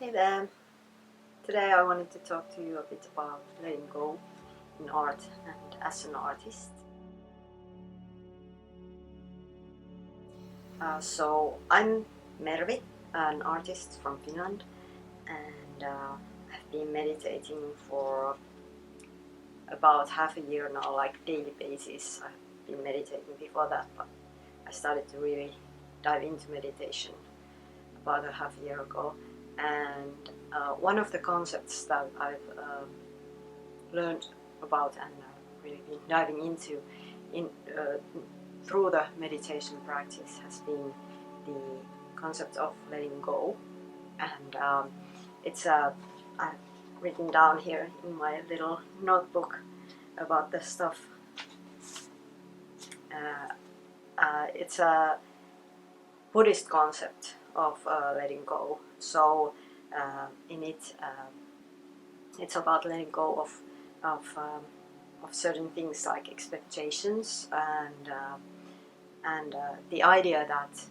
Hey there! Today I wanted to talk to you a bit about letting go in art and as an artist. So I'm Mervi, an artist from Finland, and I've been meditating for about half a year now, like daily basis. I've been meditating before that, but I started to really dive into meditation about a half a year ago. And one of the concepts that I've learned about and really been diving into through the meditation practice has been the concept of letting go. And I've written down here in my little notebook about the stuff. It's a Buddhist concept of letting go. So in it, it's about letting go of certain things like expectations and the idea that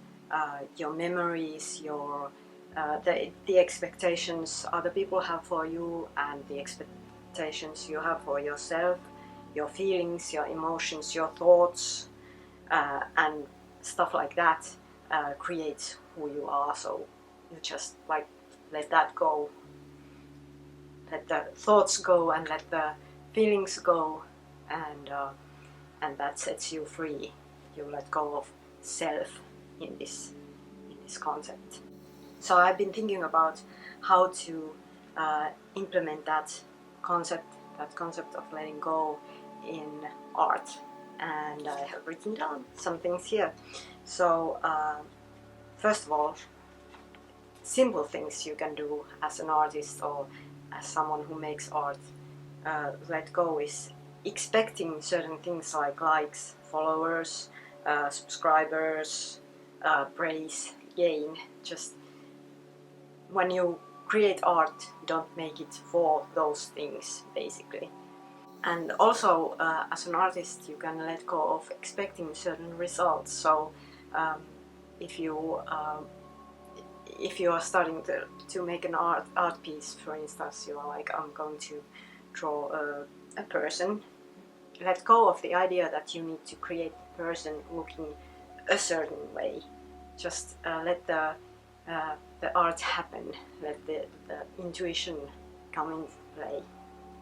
your memories, your the expectations other people have for you, and the expectations you have for yourself, your feelings, your emotions, your thoughts, and stuff like that creates who you are. So you just like let that go, let the thoughts go and let the feelings go, and that sets you free. You let go of self in this concept. So I've been thinking about how to implement that concept of letting go in art, and I have written down some things here. So first of all, simple things you can do as an artist or as someone who makes art. Let go is expecting certain things like likes, followers, subscribers, praise, gain. Just when you create art, don't make it for those things, basically. And also, as an artist, you can let go of expecting certain results. So if you are starting to make an art piece, for instance, you are like, I'm going to draw a person. Let go of the idea that you need to create the person looking a certain way. Just let the art happen. Let the intuition come in play.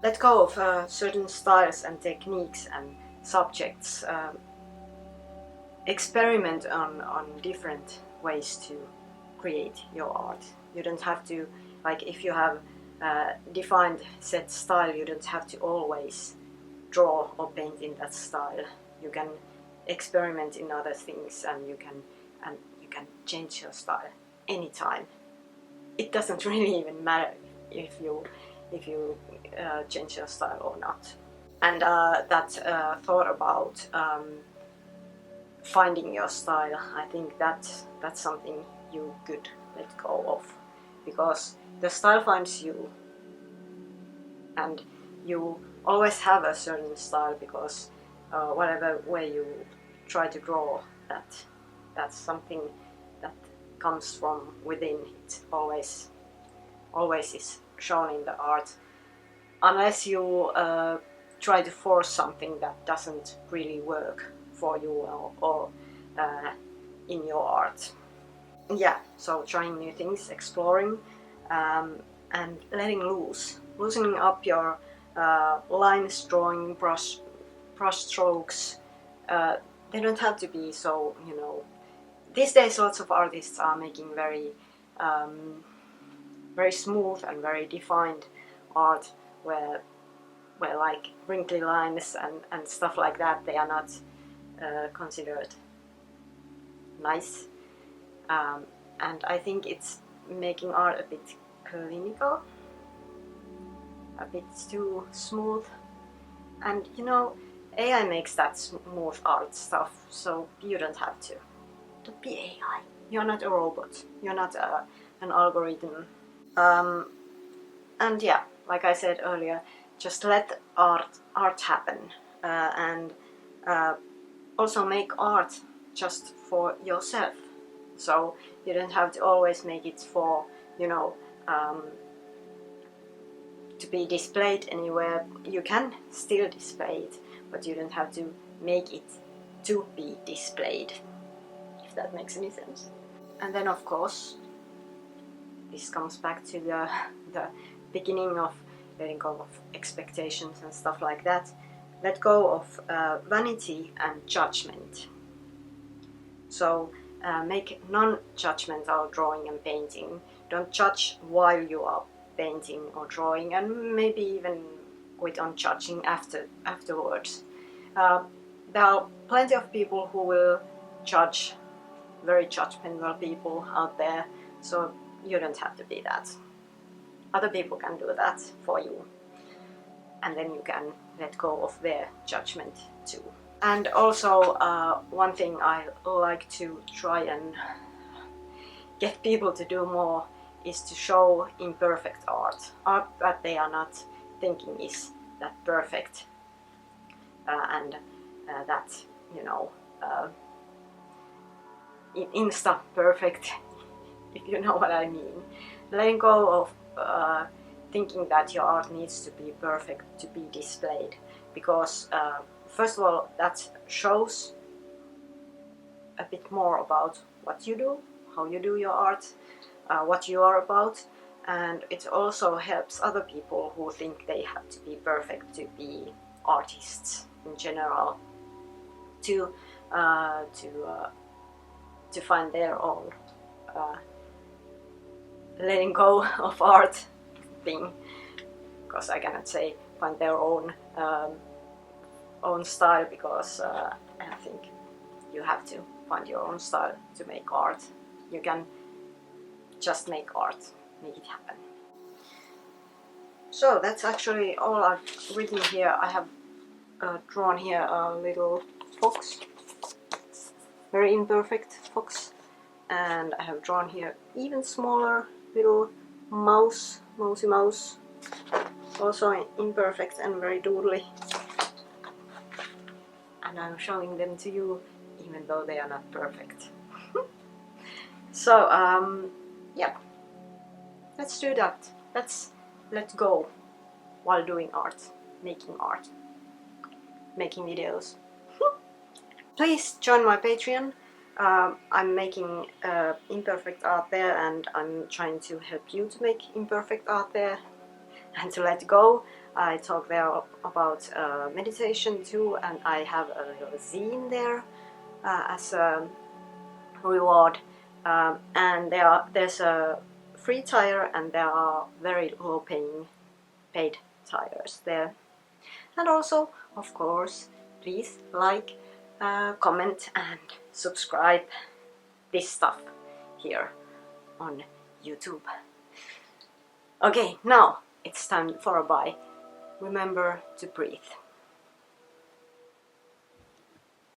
Let go of certain styles and techniques and subjects. Experiment on different ways to create your art. You don't have to, like, if you have defined set style, you don't have to always draw or paint in that style. You can experiment in other things, and you can change your style anytime. It doesn't really even matter if you change your style or not. And that thought about finding your style, I think that's something you could let go of, because the style finds you, and you always have a certain style, because whatever way you try to draw, that's something that comes from within. It always is shown in the art, unless you try to force something that doesn't really work for you or in your art. Yeah, so trying new things, exploring, and letting loose, loosening up your lines, drawing, brush strokes. They don't have to be so, these days lots of artists are making very smooth and very defined art, where like wrinkly lines and stuff like that, they are not considered nice. And I think it's making art a bit clinical, a bit too smooth. And AI makes that smooth art stuff, so you don't have to. Don't be AI. You're not a robot. You're not an algorithm. And yeah, like I said earlier, just let art happen, and also make art just for yourself. So you don't have to always make it for to be displayed anywhere. You can still display it, but you don't have to make it to be displayed, if that makes any sense. And then of course, this comes back to the beginning of letting go of expectations and stuff like that. Let go of vanity and judgment. So make non-judgmental drawing and painting. Don't judge while you are painting or drawing, and maybe even quit on judging afterwards. There are plenty of people who will judge, very judgmental people out there, so you don't have to be that. Other people can do that for you, and then you can let go of their judgment too. And also one thing I like to try and get people to do more is to show imperfect art that they are not thinking is that perfect, and that, you know, insta perfect, if you know what I mean. Letting go of thinking that your art needs to be perfect to be displayed, because first of all, that shows a bit more about what you do, how you do your art, what you are about, and it also helps other people who think they have to be perfect to be artists in general to find their own letting go of art thing, because I cannot say find their own style, because I think you have to find your own style to make art. You can just make art, make it happen. So that's actually all I've written here. I have drawn here a little fox, very imperfect fox, and I have drawn here even smaller little mousy mouse, also imperfect and very doodly, and I'm showing them to you even though they are not perfect. So yeah, let's do that. Let's let go while doing art, making videos. Please join my Patreon. I'm making imperfect art there, and I'm trying to help you to make imperfect art there and to let go. I talk there about meditation too, and I have a little zine there as a reward. And there's a free tier, and there are very low paid tires there. And also, of course, please like, comment and subscribe this stuff here on YouTube. Okay, now it's time for a bye. Remember to breathe.